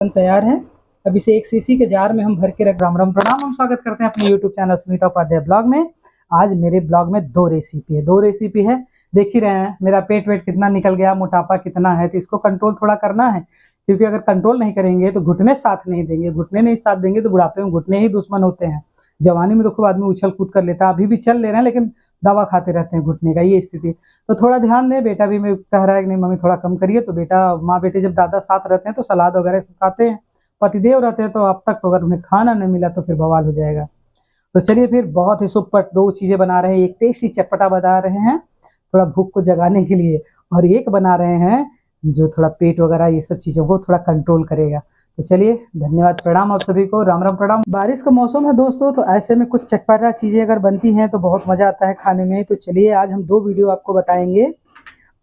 तैयार है। अब इसे एक सीसी के जार में हम भर के रख। राम राम प्रणाम, हम स्वागत करते हैं अपने YouTube channel Sunita Upadhyay blog में। आज मेरे ब्लॉग में दो रेसिपी है। देख ही रहे हैं मेरा पेट वेट कितना निकल गया, मोटापा कितना है, तो इसको कंट्रोल थोड़ा करना है। क्योंकि अगर कंट्रोल नहीं करेंगे तो घुटने साथ नहीं देंगे, घुटने नहीं साथ देंगे तो बुढ़ापे में घुटने ही दुश्मन होते हैं। जवानी में तो खूब आदमी उछल कूद कर लेता है, अभी भी चल ले रहे हैं लेकिन दवा खाते रहते हैं घुटने का, ये स्थिति। तो थोड़ा ध्यान दें। बेटा भी मैं कह रहा है कि नहीं मम्मी थोड़ा कम करिए, तो बेटा माँ बेटे जब दादा साथ रहते हैं तो सलाद वगैरह सब खाते हैं। पतिदेव रहते हैं तो अब तक तो अगर उन्हें खाना नहीं मिला तो फिर बवाल हो जाएगा। तो चलिए फिर बहुत ही सुपर दो चीज़ें बना रहे हैं। एक टेस्टी चटपटा बना रहे हैं थोड़ा भूख को जगाने के लिए, और एक बना रहे हैं जो थोड़ा पेट वगैरह ये सब चीज़ों को थोड़ा कंट्रोल करेगा। तो चलिए, धन्यवाद, प्रणाम आप सभी को, राम राम प्रणाम। बारिश का मौसम है दोस्तों, तो ऐसे में कुछ चटपटा चीज़ें अगर बनती हैं तो बहुत मज़ा आता है खाने में। तो चलिए आज हम दो वीडियो आपको बताएंगे।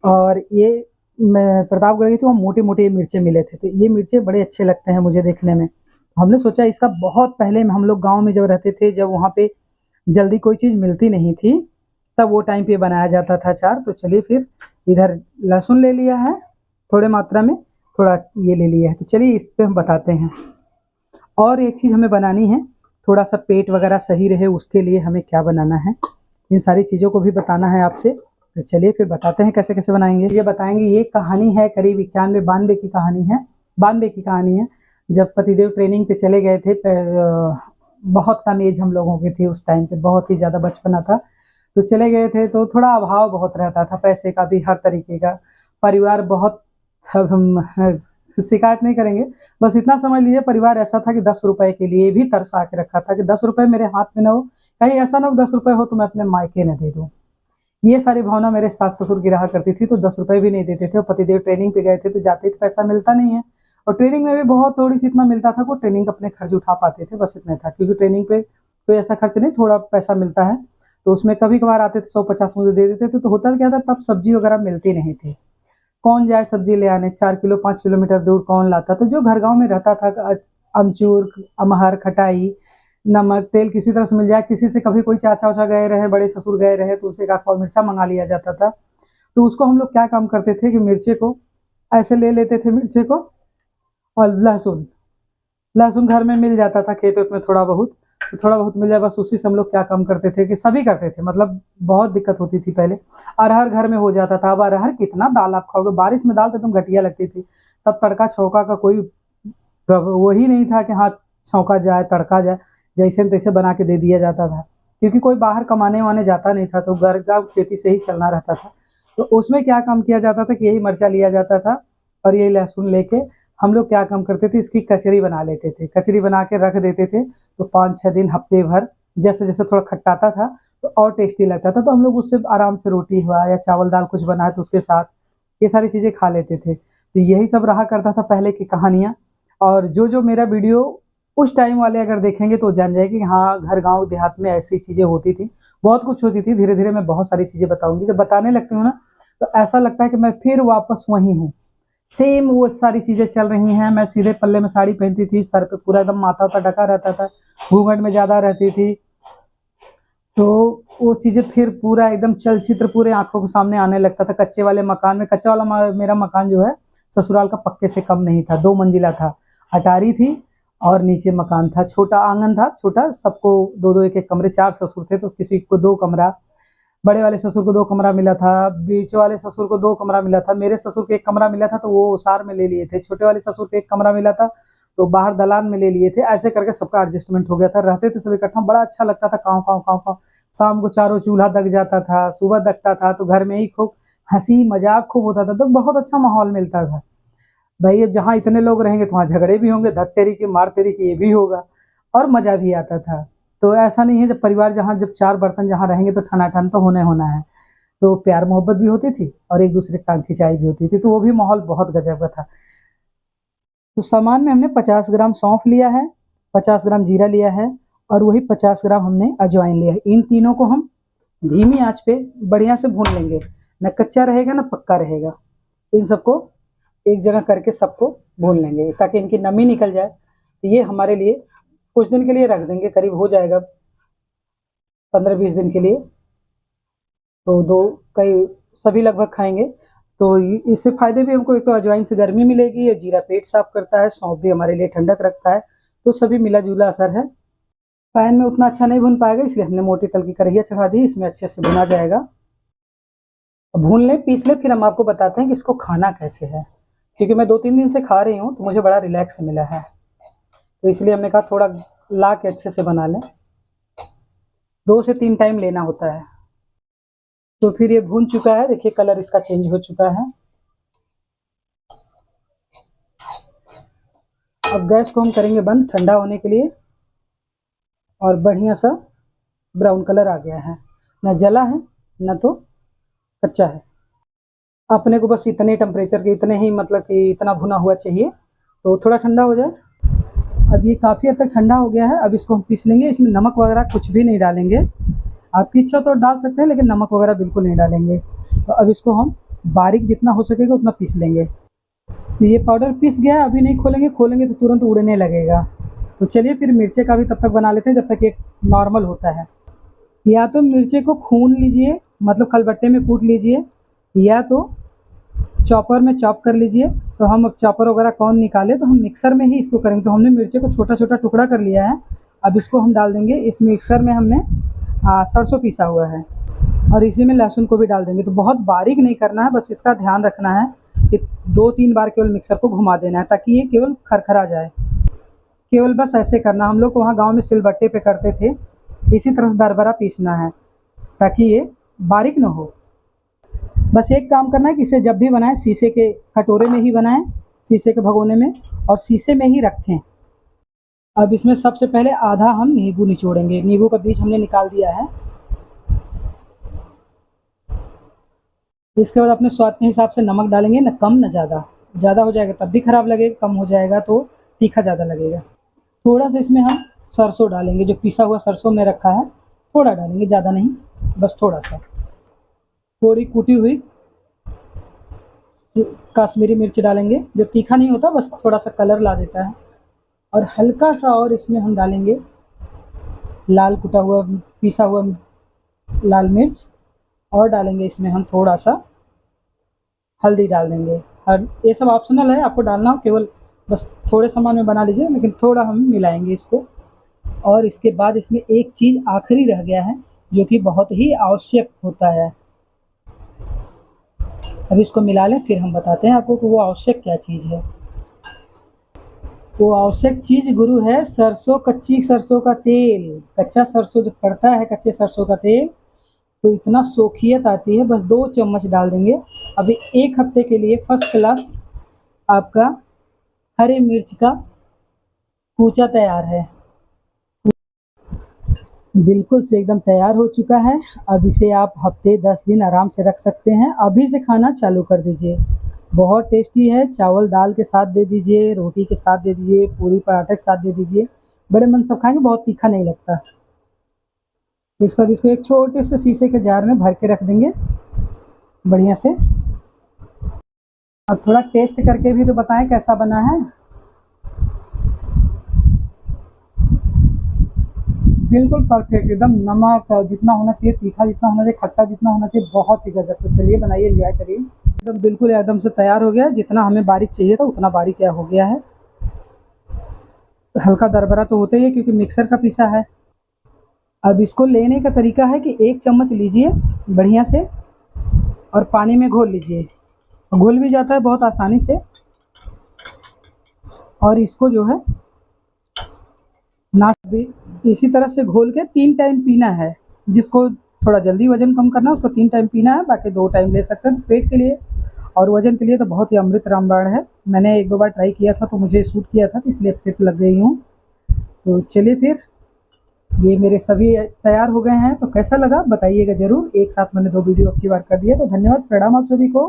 और ये मैं प्रतापगढ़ गई थी, वहाँ मोटे मोटे मिर्चे मिले थे, तो ये मिर्चे बड़े अच्छे लगते हैं मुझे देखने में। हमने सोचा इसका बहुत पहले में हम लोग गाँव में जब रहते थे, जब वहाँ पे जल्दी कोई चीज़ मिलती नहीं थी, तब वो टाइम पे बनाया जाता था अचार। तो चलिए फिर इधर लहसुन ले लिया है थोड़े मात्रा में, थोड़ा ये ले लिया है। तो चलिए इस पे हम बताते हैं। और एक चीज़ हमें बनानी है, थोड़ा सा पेट वगैरह सही रहे उसके लिए हमें क्या बनाना है, इन सारी चीज़ों को भी बताना है आपसे। तो चलिए फिर बताते हैं कैसे कैसे बनाएंगे। ये बताएंगे, ये कहानी है करीब 91-92 की कहानी है, 92 की कहानी है। जब पतिदेव ट्रेनिंग पे चले गए थे, बहुत कम एज हम लोगों की थी उस टाइम पे, बहुत ही ज़्यादा बचपना था। तो चले गए थे तो थोड़ा अभाव बहुत रहता था, पैसे का भी, हर तरीके का। परिवार बहुत, अब हम शिकायत नहीं करेंगे, बस इतना समझ लीजिए परिवार ऐसा था कि 10 रुपए के लिए भी तरसा के रखा था कि 10 रुपए मेरे हाथ में ना हो, कहीं ऐसा ना हो 10 रुपए हो तो मैं अपने मायके न दे दूँ। ये सारी भावना मेरे सास ससुर की रहा करती थी। तो 10 रुपए भी नहीं देते थे। और पतिदेव ट्रेनिंग पे गए थे तो जाते ही तो पैसा मिलता नहीं है, और ट्रेनिंग में भी बहुत थोड़ी सी इतना मिलता था, वो ट्रेनिंग का अपने खर्च उठा पाते थे, बस इतना था। क्योंकि ट्रेनिंग पे कोई ऐसा खर्च नहीं, थोड़ा पैसा मिलता है, तो उसमें कभी कभार आते थे 100-50 मुझे दे देते थे। तो होता क्या था, तब सब्जी वगैरह मिलती नहीं थी, कौन जाए सब्जी ले आने, 4 किलो 5 किलोमीटर दूर कौन लाता। तो जो घर गांव में रहता था, अमचूर, अमहर, खटाई, नमक, तेल किसी तरह से मिल जाए। किसी से कभी कोई चाचा वाचा गए रहे, बड़े ससुर गए रहे, तो उसे एक आध पाव मिर्चा मंगा लिया जाता था। तो उसको हम लोग क्या काम करते थे कि मिर्चे को ऐसे ले लेते थे, मिर्चे को। और लहसुन, लहसुन घर में मिल जाता था खेत वेत में थोड़ा बहुत, तो थोड़ा बहुत मिल जाए, बस उसी से हम लोग क्या काम करते थे कि सभी करते थे। मतलब बहुत दिक्कत होती थी पहले। अरहर घर में हो जाता था, अब अरहर कितना दाल आप खाओगे, बारिश में दाल तो एकदम घटिया लगती थी। तब तड़का छौका का कोई वही नहीं था कि हाँ छौंका जाए तड़का जाए, जैसे न तैसे बना के दे दिया जाता था। क्योंकि कोई बाहर कमाने वाने जाता नहीं था, तो घर का खेती से ही चलना रहता था। तो उसमें क्या काम किया जाता था कि यही मिर्चा लिया जाता था और यही लहसुन लेके हम लोग क्या काम करते थे, इसकी कचरी बना लेते थे। कचरी बना के रख देते थे, तो 5-6 दिन हफ्ते भर जैसे जैसे थोड़ा खट्टाता था तो और टेस्टी लगता था। तो हम लोग उससे आराम से रोटी हुआ या चावल दाल कुछ बनाए तो उसके साथ ये सारी चीज़ें खा लेते थे। तो यही सब रहा करता था पहले की कहानियाँ। और जो जो मेरा वीडियो उस टाइम वाले अगर देखेंगे तो जान जाएगी कि हाँ घर गांव देहात में ऐसी चीज़ें होती थी, बहुत कुछ होती थी। धीरे धीरे मैं बहुत सारी चीज़ें बताऊंगी, जब बताने लगती हूँ ना तो ऐसा लगता है कि मैं फिर वापस वहीं हूँ, सेम वो सारी चीज़ें चल रही हैं। मैं सीधे पल्ले में साड़ी पहनती थी, सर पे पूरा एकदम माथा उता ढका रहता था, घूंघट में ज़्यादा रहती थी। तो वो चीज़ें फिर पूरा एकदम चलचित्र पूरे आंखों के सामने आने लगता था। कच्चे वाले मकान में, कच्चा वाला मेरा मकान जो है ससुराल का पक्के से कम नहीं था, 2 मंजिला था, अटारी थी और नीचे मकान था, छोटा आंगन था, छोटा, सबको दो दो एक एक कमरे, 4 ससुर थे तो किसी को 2 कमरा, बड़े वाले ससुर को 2 कमरा मिला था, बीच वाले ससुर को 2 कमरा मिला था, मेरे ससुर को 1 कमरा मिला था तो वो ओसार में ले लिए थे, छोटे वाले ससुर को 1 कमरा मिला था तो बाहर दलान में ले लिए थे। ऐसे करके सबका एडजस्टमेंट हो गया था, रहते थे सब इकट्ठा, बड़ा अच्छा लगता था। काँव काँव काँव काँव शाम को चारों चूल्हा दग जाता था, सुबह दगता था, तो घर में ही खूब हंसी मजाक खूब होता था, तो बहुत अच्छा माहौल मिलता था। भाई अब जहाँ इतने लोग रहेंगे तो वहाँ झगड़े भी होंगे, धत तेरी की मार तेरी की, ये भी होगा, और मजा भी आता था। तो ऐसा नहीं है, जब परिवार जहाँ, जब 4 बर्तन जहाँ रहेंगे तो ठनाठन तो होने होना है। तो प्यार मोहब्बत भी होती थी और एक दूसरे की खिंचाई भी होती थी, तो वो भी माहौल बहुत गजब का था। तो सामान में हमने 50 ग्राम सौंफ लिया है, 50 ग्राम जीरा लिया है, और वही 50 ग्राम हमने अजवाइन लिया है। इन तीनों को हम धीमी आंच पे बढ़िया से भून लेंगे, न कच्चा रहेगा न पक्का रहेगा। इन सबको एक जगह करके सबको भून लेंगे ताकि इनकी नमी निकल जाए। तो ये हमारे लिए कुछ दिन के लिए रख देंगे, करीब हो जाएगा 15-20 दिन के लिए। तो दो कई सभी लगभग खाएंगे। तो इससे फ़ायदे भी हमको, एक तो अजवाइन से गर्मी मिलेगी, और जीरा पेट साफ़ करता है, सौंफ भी हमारे लिए ठंडक रखता है, तो सभी मिला-जुला असर है। पैन में उतना अच्छा नहीं भुन पाएगा, इसलिए हमने मोटी तल की कढ़ैया चढ़ा दी, इसमें अच्छे से भुना जाएगा। भून लें, पीस लें, फिर हम आपको बताते हैं कि इसको खाना कैसे है, क्योंकि मैं 2-3 दिन से खा रही हूँ, तो मुझे बड़ा रिलैक्स मिला है, तो इसलिए हमने कहा थोड़ा ला के अच्छे से बना लें। 2 से 3 टाइम लेना होता है। तो फिर ये भून चुका है, देखिए कलर इसका चेंज हो चुका है। अब गैस को हम करेंगे बंद ठंडा होने के लिए, और बढ़िया सा ब्राउन कलर आ गया है, ना जला है ना तो कच्चा है। अपने को बस इतने टेम्परेचर के, इतने ही मतलब कि इतना भुना हुआ चाहिए, तो थोड़ा ठंडा हो जाए। अब ये काफ़ी हद तक ठंडा हो गया है, अब इसको हम पीस लेंगे। इसमें नमक वगैरह कुछ भी नहीं डालेंगे, आपकी इच्छा तो डाल सकते हैं, लेकिन नमक वगैरह बिल्कुल नहीं डालेंगे। तो अब इसको हम बारीक जितना हो सकेगा उतना पीस लेंगे। तो ये पाउडर पीस गया है, अभी नहीं खोलेंगे, खोलेंगे तो तुरंत उड़ने लगेगा। तो चलिए फिर मिर्चे का भी तब तक बना लेते हैं, जब तक ये नॉर्मल होता है। या तो मिर्चे को खून लीजिए, मतलब खलबट्टे में कूट लीजिए, या तो चॉपर में चॉप कर लीजिए। तो हम अब चॉपर वगैरह कौन निकाले, तो हम मिक्सर में ही इसको करेंगे। तो हमने मिर्चे को छोटा छोटा टुकड़ा कर लिया है, अब इसको हम डाल देंगे इस मिक्सर में। हमने सरसों पीसा हुआ है, और इसी में लहसुन को भी डाल देंगे। तो बहुत बारीक नहीं करना है, बस इसका ध्यान रखना है कि 2-3 बार केवल मिक्सर को घुमा देना है, ताकि ये केवल खरखरा जाए। केवल बस ऐसे करना। हम लोग को वहाँ गाँव में सिलबट्टे पे करते थे, इसी तरह से दरबरा पीसना है, ताकि ये बारीक ना हो। बस एक काम करना है कि इसे जब भी बनाएं शीशे के कटोरे में ही बनाएं, शीशे के भगोने में, और शीशे में ही रखें। अब इसमें सबसे पहले आधा हम नींबू निचोड़ेंगे, नींबू का बीज हमने निकाल दिया है। इसके बाद अपने स्वाद के हिसाब से नमक डालेंगे, न कम न ज़्यादा। ज़्यादा हो जाएगा तब भी ख़राब लगेगा, कम हो जाएगा तो तीखा ज़्यादा लगेगा। थोड़ा सा इसमें हम सरसों डालेंगे, जो पिसा हुआ सरसों में रखा है, थोड़ा डालेंगे, ज़्यादा नहीं, बस थोड़ा सा। थोड़ी कूटी हुई काश्मीरी मिर्च डालेंगे, जो तीखा नहीं होता, बस थोड़ा सा कलर ला देता है। और हल्का सा और इसमें हम डालेंगे लाल कुटा हुआ पिसा हुआ लाल मिर्च, और डालेंगे इसमें हम थोड़ा सा हल्दी डाल देंगे। और ये सब ऑप्शनल है, आपको डालना हो केवल बस थोड़े सामान में बना लीजिए, लेकिन थोड़ा हम मिलाएंगे इसको। और इसके बाद इसमें एक चीज़ आखिरी रह गया है, जो कि बहुत ही आवश्यक होता है। अब इसको मिला लें, फिर हम बताते हैं आपको कि वो आवश्यक क्या चीज़ है। वो आवश्यक चीज़ गुरु है सरसों, कच्ची सरसों का तेल। कच्चा सरसों जो पड़ता है, कच्चे सरसों का तेल, तो इतना सोखियत आती है, बस 2 चम्मच डाल देंगे। अभी 1 हफ्ते के लिए फर्स्ट क्लास आपका हरे मिर्च का कूचा तैयार है। बिल्कुल से एकदम तैयार हो चुका है। अब इसे आप हफ्ते 10 दिन आराम से रख सकते हैं। अभी से खाना चालू कर दीजिए, बहुत टेस्टी है। चावल दाल के साथ दे दीजिए, रोटी के साथ दे दीजिए, पूरी पराठे के साथ दे दीजिए, बड़े मन से खाएंगे, बहुत तीखा नहीं लगता। इसके बाद इसको एक छोटे से शीशे के जार में भर के रख देंगे बढ़िया से। अब थोड़ा टेस्ट करके भी तो बताएं कैसा बना है। बिल्कुल परफेक्ट, एकदम नमक जितना होना चाहिए, तीखा जितना होना चाहिए, खट्टा जितना होना चाहिए, बहुत ही गजब। तो चलिए बनाइए, एंजॉय करिए। एकदम बिल्कुल एकदम से तैयार हो गया, जितना हमें बारीक चाहिए था उतना बारीक यह हो गया है। हल्का दरबरा तो होता ही है, क्योंकि मिक्सर का पीसा है। अब इसको लेने का तरीका है कि 1 चम्मच लीजिए बढ़िया से, और पानी में घोल लीजिए। घुल भी जाता है बहुत आसानी से। और इसको जो है ना भी इसी तरह से घोल के 3 टाइम पीना है। जिसको थोड़ा जल्दी वज़न कम करना है उसको 3 टाइम पीना है, बाकी 2 टाइम ले सकते हैं। पेट के लिए और वज़न के लिए तो बहुत ही अमृत रामबाण है। मैंने 1-2 बार ट्राई किया था तो मुझे सूट किया था, तो इसलिए फिट लग गई हूँ। तो चलिए फिर, ये मेरे सभी तैयार हो गए हैं। तो कैसा लगा बताइएगा ज़रूर। एक साथ मैंने 2 वीडियो अब की बार कर दिया। तो धन्यवाद, प्रणाम आप सभी को।